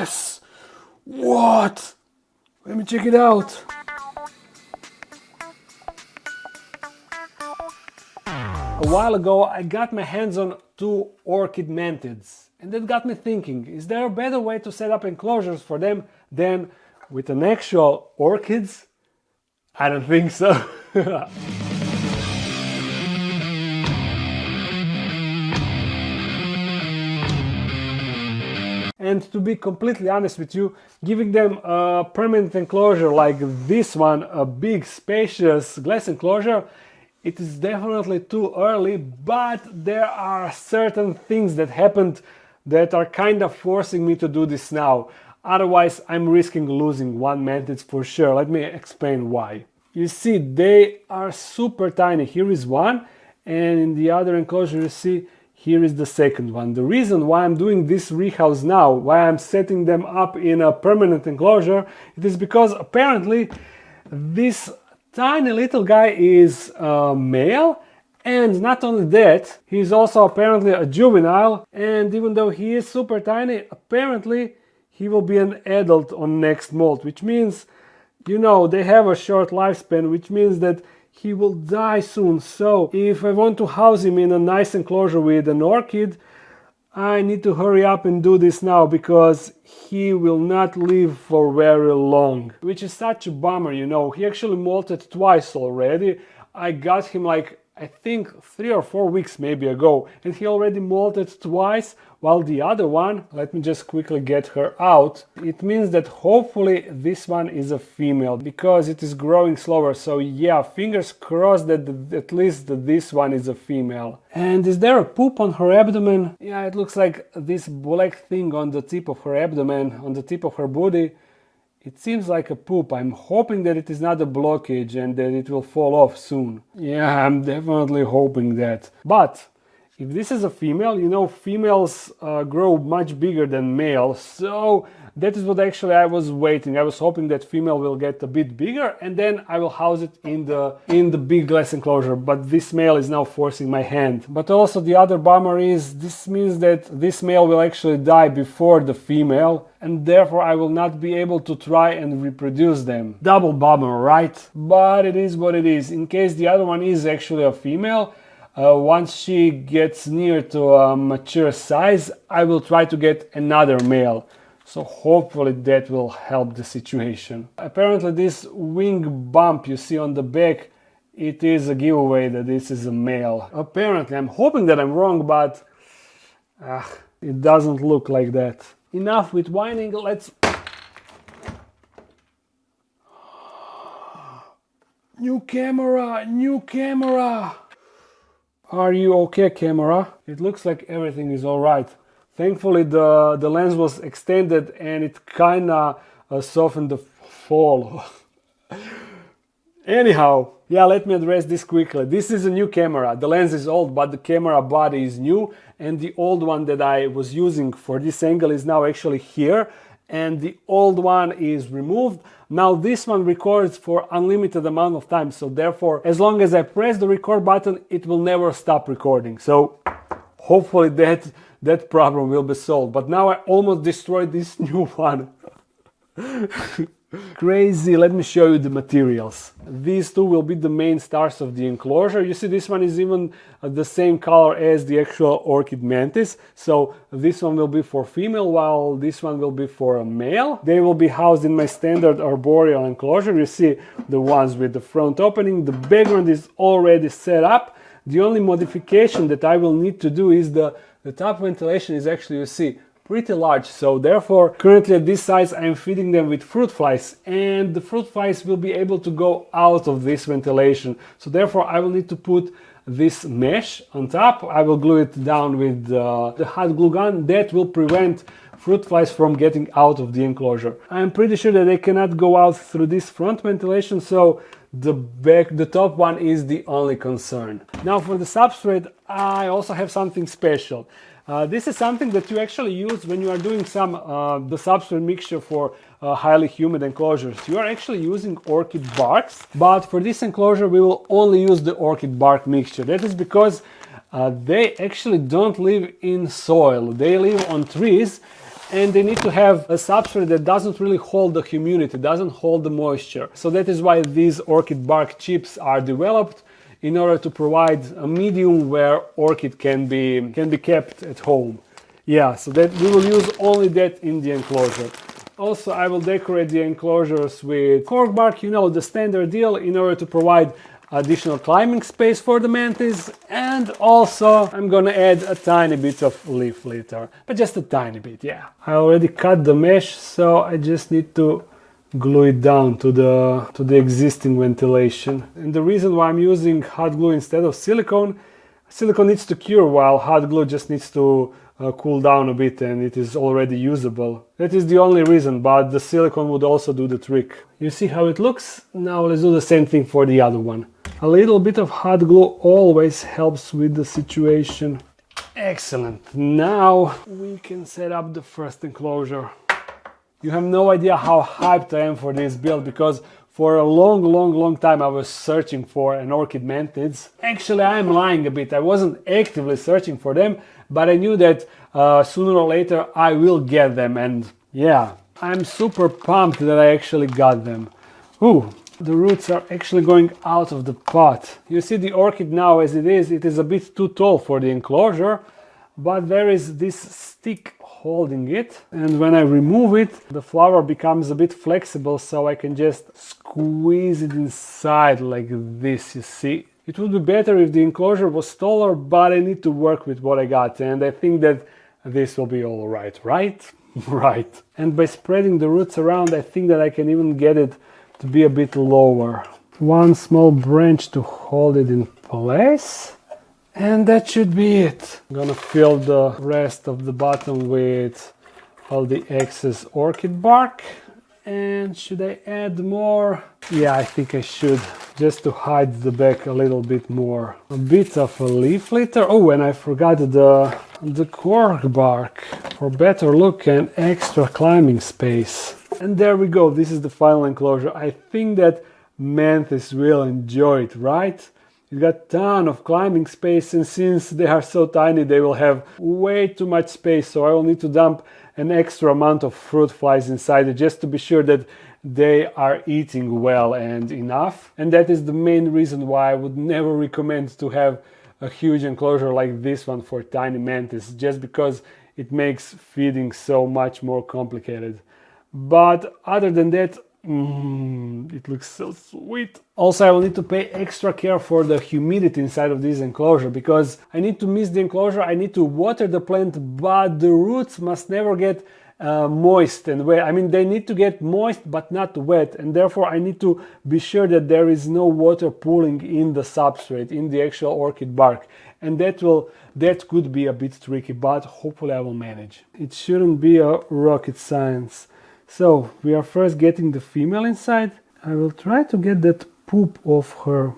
Yes! What? Let me check it out. A while ago I got my hands on 2 orchid mantids, and that got me thinking, is there a better way to set up enclosures for them than with an actual orchids? I don't think so. And to be completely honest with you, giving them a permanent enclosure like this one, a big spacious glass enclosure, it is definitely too early, but there are certain things that happened that are kind of forcing me to do this now. Otherwise, I'm risking losing one mantis for sure. Let me explain why. You see, they are super tiny. Here is one, and in the other enclosure you see, here is the second one. The reason why I'm doing this rehouse now, why I'm setting them up in a permanent enclosure, it is because apparently this tiny little guy is a male, and not only that, he's also apparently a juvenile, and even though he is super tiny, apparently he will be an adult on next molt, which means, you know, they have a short lifespan, which means that he will die soon. So if I want to house him in a nice enclosure with an orchid, I need to hurry up and do this now, because he will not live for very long. Which is such a bummer, you know. He actually molted twice already. I got him like, I think 3 or 4 weeks maybe ago, and he already molted twice, while the other one, let me just quickly get her out. It means that hopefully this one is a female, because it is growing slower. So yeah, fingers crossed that at least this one is a female. And is there a poop on her abdomen? Yeah, it looks like this black thing on the tip of her abdomen, on the tip of her booty. It seems like a poop. I'm hoping that it is not a blockage and that it will fall off soon. Yeah, I'm definitely hoping that. But if this is a female, you know, females grow much bigger than males, so that is what actually I was waiting. I was hoping that female will get a bit bigger, and then I will house it in the big glass enclosure. But this male is now forcing my hand. But also the other bummer is this means that this male will actually die before the female, and therefore I will not be able to try and reproduce them. Double bummer, right? But it is what it is. In case the other one is actually a female, once she gets near to a mature size, I will try to get another male. So hopefully that will help the situation. Apparently this wing bump you see on the back, it is a giveaway that this is a male. Apparently, I'm hoping that I'm wrong, but it doesn't look like that. Enough with whining, let's... New camera! New camera! Are you okay, camera? It looks like everything is alright. Thankfully the lens was extended and it kinda softened the fall. Anyhow, yeah, let me address this quickly. This is a new camera. The lens is old, but the camera body is new, and the old one that I was using for this angle is now actually here, and the old one is removed. Now this one records for unlimited amount of time, so therefore as long as I press the record button, it will never stop recording. So hopefully that problem will be solved. But now I almost destroyed this new one. Crazy. Let me show you the materials. These two will be the main stars of the enclosure. You see, this one is even the same color as the actual orchid mantis. So this one will be for female, while this one will be for a male. They will be housed in my standard arboreal enclosure. You see the ones with the front opening. The background is already set up. The only modification that I will need to do is the top ventilation is actually, you see, pretty large, so therefore currently at this size I'm feeding them with fruit flies, and the fruit flies will be able to go out of this ventilation, so therefore I will need to put this mesh on top. I will glue it down with the hot glue gun. That will prevent fruit flies from getting out of the enclosure. I'm pretty sure that they cannot go out through this front ventilation, so the top one is the only concern. Now for the substrate, I also have something special. This is something that you actually use when you are doing the substrate mixture for highly humid enclosures. You are actually using orchid barks, but for this enclosure we will only use the orchid bark mixture. That is because they actually don't live in soil. They live on trees, and they need to have a substrate that doesn't really hold the humidity, doesn't hold the moisture. So that is why these orchid bark chips are developed, in order to provide a medium where orchid can be kept at home. Yeah, so that we will use only that in the enclosure. Also, I will decorate the enclosures with cork bark, you know, the standard deal, in order to provide additional climbing space for the mantis. And also I'm gonna add a tiny bit of leaf litter, but just a tiny bit, yeah. I already cut the mesh, so I just need to glue it down to the existing ventilation. And the reason why I'm using hot glue instead of silicone needs to cure, while hot glue just needs to cool down a bit, and it is already usable. That is the only reason, but the silicone would also do the trick. You see how it looks? Now let's do the same thing for the other one. A little bit of hot glue always helps with the situation. Excellent. Now we can set up the first enclosure. You have no idea how hyped I am for this build, because for a long time I was searching for an orchid mantids. Actually, I am lying a bit. I wasn't actively searching for them, but I knew that sooner or later I will get them, and yeah, I'm super pumped that I actually got them. Ooh, the roots are actually going out of the pot. You see the orchid now as it is a bit too tall for the enclosure, but there is this stick holding it, and when I remove it, the flower becomes a bit flexible, so I can just squeeze it inside like this, you see. It would be better if the enclosure was taller, but I need to work with what I got, and I think that this will be all right, right? Right. And by spreading the roots around, I think that I can even get it to be a bit lower. One small branch to hold it in place. And that should be it. I'm gonna fill the rest of the bottom with all the excess orchid bark. And should I add more? Yeah, I think I should, just to hide the back a little bit more. A bit of a leaf litter. Oh, and I forgot the cork bark for better look and extra climbing space. And there we go. This is the final enclosure. I think that mantis will enjoy it, right? It's got a ton of climbing space, and since they are so tiny, they will have way too much space, so I will need to dump an extra amount of fruit flies inside it, just to be sure that they are eating well and enough. And that is the main reason why I would never recommend to have a huge enclosure like this one for tiny mantis, just because it makes feeding so much more complicated. But other than that, it looks so sweet. Also, I will need to pay extra care for the humidity inside of this enclosure, because I need to mist the enclosure, I need to water the plant, but the roots must never get moist and wet. I mean, they need to get moist but not wet, and therefore I need to be sure that there is no water pooling in the substrate, in the actual orchid bark. And that could be a bit tricky, but hopefully I will manage. It shouldn't be a rocket science. So we are first getting the female inside. I will try to get that poop off her.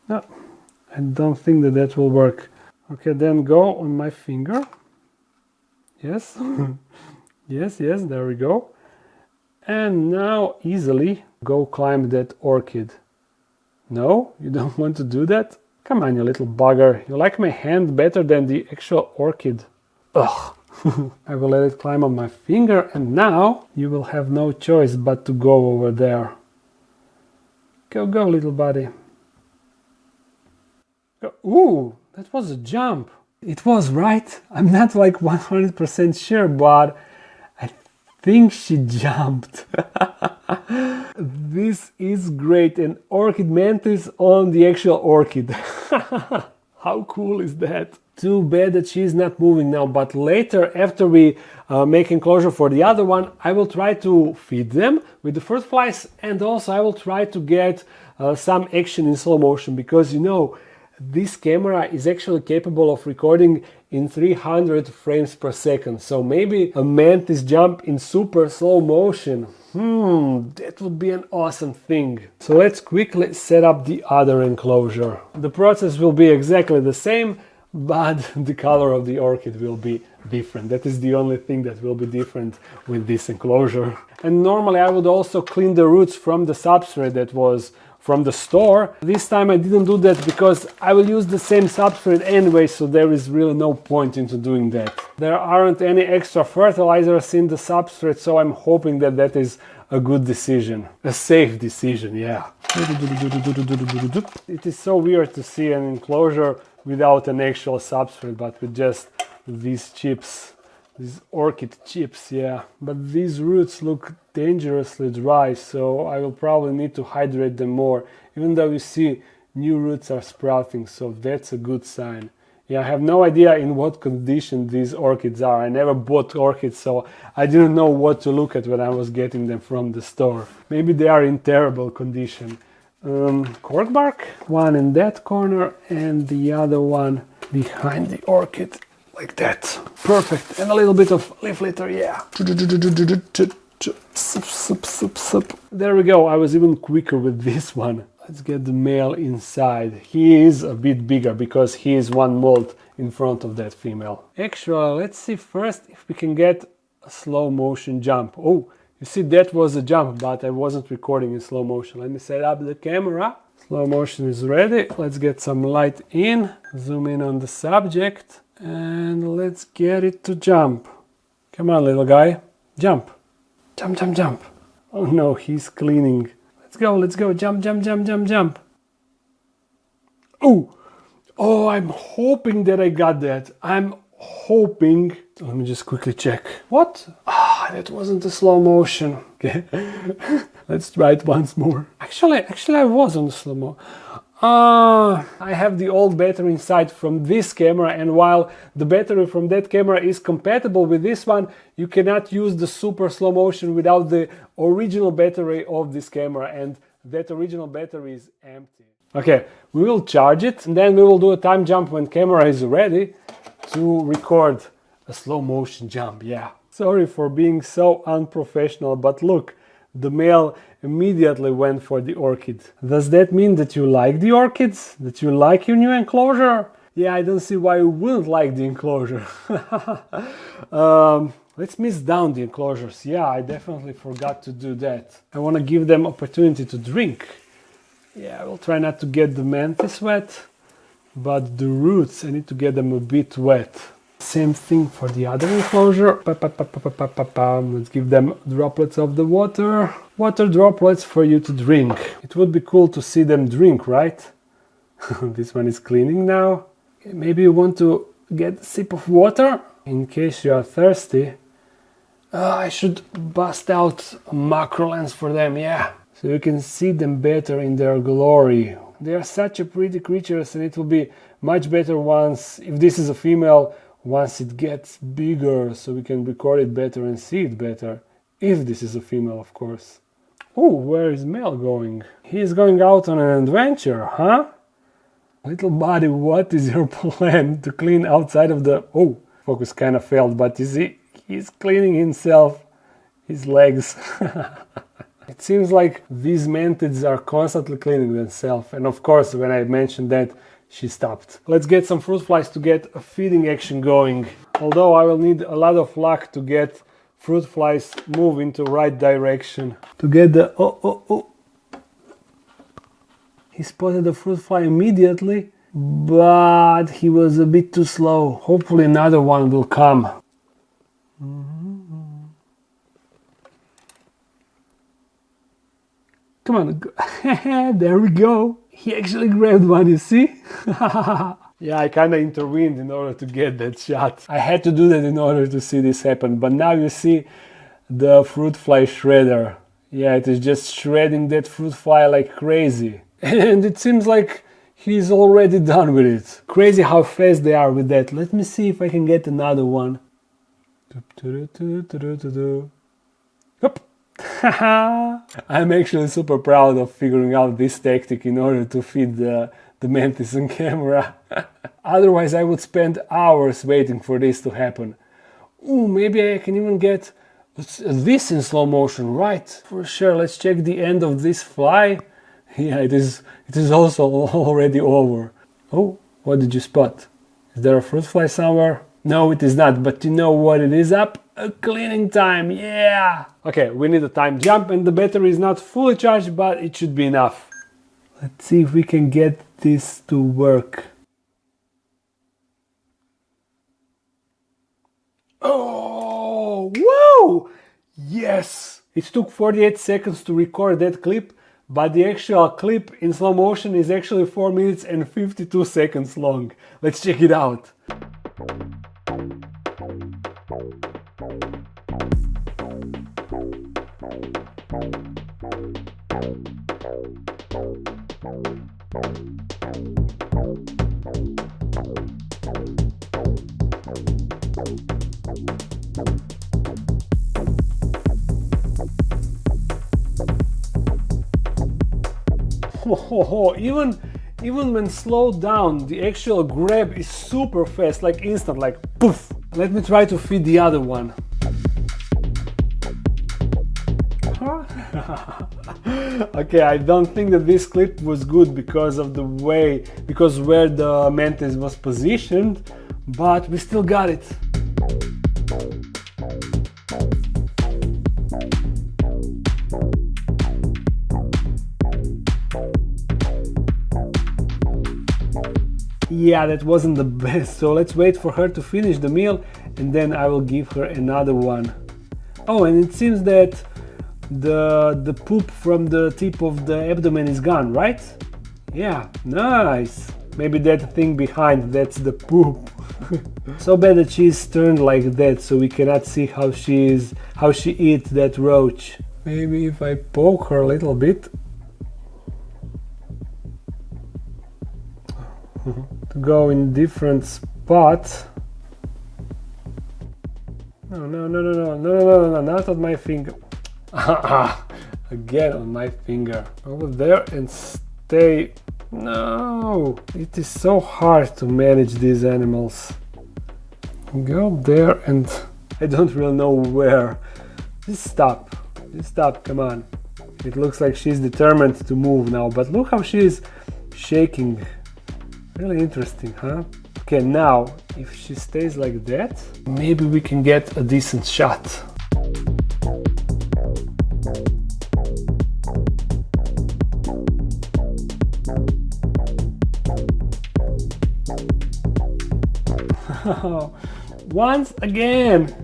No, I don't think that will work. Okay, then go on my finger. Yes, yes, there we go. And now easily go climb that orchid. No, you don't want to do that? Come on, you little bugger. You like my hand better than the actual orchid. Ugh. I will let it climb on my finger, and now you will have no choice but to go over there. Go, little buddy. Go. Ooh, that was a jump. It was, right? I'm not like 100% sure, but I think she jumped. This is great, an orchid mantis on the actual orchid. How cool is that? Too bad that she's not moving now, but later, after we make enclosure for the other one, I will try to feed them with the fruit flies, and also I will try to get some action in slow motion, because you know, this camera is actually capable of recording in 300 frames per second, so maybe a mantis jump in super slow motion. That would be an awesome thing. So let's quickly set up the other enclosure. The process will be exactly the same, but the color of the orchid will be different. That is the only thing that will be different with this enclosure. And normally I would also clean the roots from the substrate that was from the store. This time I didn't do that because I will use the same substrate anyway, so there is really no point into doing that. There aren't any extra fertilizers in the substrate, so I'm hoping that that is a good decision. A safe decision, yeah. It is so weird to see an enclosure without an actual substrate, but with just these chips. These orchid chips, yeah. But these roots look dangerously dry, so I will probably need to hydrate them more, even though you see new roots are sprouting, so that's a good sign. Yeah, I have no idea in what condition these orchids are. I never bought orchids, so I didn't know what to look at when I was getting them from the store. Maybe they are in terrible condition. Cork bark, one in that corner and the other one behind the orchid. Like that. Perfect. And a little bit of leaf litter, yeah. There we go. I was even quicker with this one. Let's get the male inside. He is a bit bigger because he is one molt in front of that female. Actually, let's see first if we can get a slow motion jump. Oh, you see that was a jump, but I wasn't recording in slow motion. Let me set up the camera. Slow motion is ready. Let's get some light in. Zoom in on the subject. And let's get it to jump. Come on, little guy. Jump. Jump, jump, jump. Oh no, he's cleaning. Let's go. Jump, jump, jump, jump, jump. Oh, I'm hoping that I got that. I'm hoping. Let me just quickly check. What? That wasn't a slow motion. Okay. Let's try it once more. Actually, I was on the slow mo. I have the old battery inside from this camera, and while the battery from that camera is compatible with this one, you cannot use the super slow motion without the original battery of this camera, and that original battery is empty. Okay, we will charge it and then we will do a time jump when camera is ready to record a slow motion jump. Yeah, sorry for being so unprofessional, but look, the male immediately went for the orchid. Does that mean that you like the orchids? That you like your new enclosure? Yeah, I don't see why you wouldn't like the enclosure. Let's mist down the enclosures. Yeah, I definitely forgot to do that. I want to give them opportunity to drink. Yeah, I will try not to get the mantis wet, but the roots, I need to get them a bit wet. Same thing for the other enclosure. Let's give them droplets of the water. Water droplets for you to drink. It would be cool to see them drink, right? This one is cleaning now. Okay, maybe you want to get a sip of water in case you are thirsty. I should bust out a macro lens for them, yeah. So you can see them better in their glory. They are such a pretty creatures, and it will be much better once, if this is a female, once it gets bigger, so we can record it better and see it better. If this is a female, of course. Oh, where is male going? He is going out on an adventure, huh? Little buddy, what is your plan to clean outside of the... Oh, focus kind of failed, but you see, he's cleaning himself, his legs. It seems like these mantids are constantly cleaning themselves, and of course, when I mentioned that, she stopped. Let's get some fruit flies to get a feeding action going. Although I will need a lot of luck to get fruit flies move into right direction. To get the... Oh. He spotted the fruit fly immediately, but he was a bit too slow. Hopefully another one will come. Come on, there we go. He actually grabbed one, you see? Yeah, I kind of intervened in order to get that shot. I had to do that in order to see this happen, but now you see the fruit fly shredder. Yeah, it is just shredding that fruit fly like crazy. And it seems like he's already done with it. Crazy how fast they are with that. Let me see if I can get another one. Hop. I'm actually super proud of figuring out this tactic in order to feed the mantis on camera. Otherwise I would spend hours waiting for this to happen. Ooh, maybe I can even get this in slow motion, right? For sure, let's check the end of this fly. Yeah, it is also already over. Oh, what did you spot? Is there a fruit fly somewhere? No, it is not, but you know what it is up? A cleaning time, yeah! Okay, we need a time jump and the battery is not fully charged, but it should be enough. Let's see if we can get this to work. Oh, whoa! Yes! It took 48 seconds to record that clip, but the actual clip in slow motion is actually 4 minutes and 52 seconds long. Let's check it out. Even when slowed down, the actual grab is super fast, like instant, like poof. Let me try to feed the other one. Okay, I don't think that this clip was good because of the way, because where the mantis was positioned, but we still got it. Yeah, that wasn't the best, so let's wait for her to finish the meal and then I will give her another one. Oh, and it seems that the poop from the tip of the abdomen is gone, right? Yeah, nice. Maybe that thing behind, that's the poop. So bad that she's turned like that, so we cannot see how she eats that roach. Maybe if I poke her a little bit. To go in different spots. No, not on my finger. Again on my finger. Over there and stay. No, it is so hard to manage these animals. Go there and I don't really know where. Just stop, come on. It looks like she's determined to move now, but look how she's shaking. Really interesting, huh? Okay, now, if she stays like that, maybe we can get a decent shot. Once again!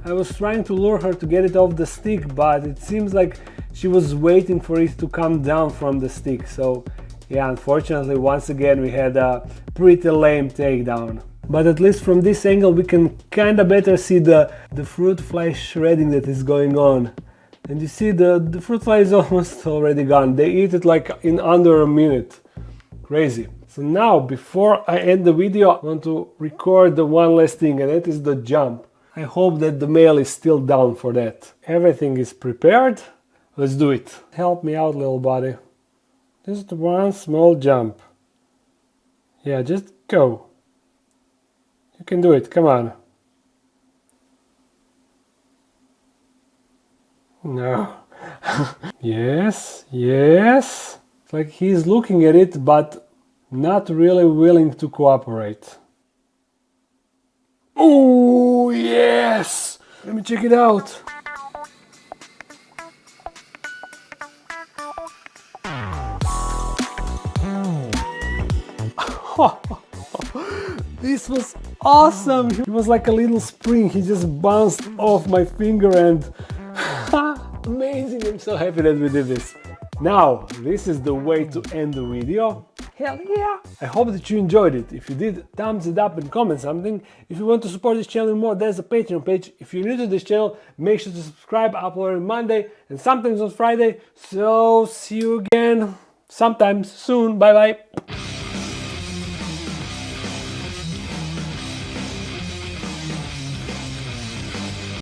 I was trying to lure her to get it off the stick, but it seems like she was waiting for it to come down from the stick. So yeah, unfortunately, once again we had a pretty lame takedown. But at least from this angle we can kinda better see the fruit fly shredding that is going on. And you see the fruit fly is almost already gone. They eat it like in under a minute. Crazy. So now, before I end the video, I want to record the one last thing, and that is the jump. I hope that the male is still down for that. Everything is prepared. Let's do it. Help me out, little buddy. Just one small jump. Yeah, just go. You can do it, come on. No. Yes. It's like he's looking at it, but not really willing to cooperate. Oh, yes! Let me check it out. This was awesome! It was like a little spring. He just bounced off my finger and amazing! I'm so happy that we did this. Now, this is the way to end the video. Hell yeah! I hope that you enjoyed it. If you did, thumbs it up and comment something. If you want to support this channel more, there's a Patreon page. If you're new to this channel, make sure to subscribe. I upload on Monday and sometimes on Friday. So see you again sometimes soon. Bye bye.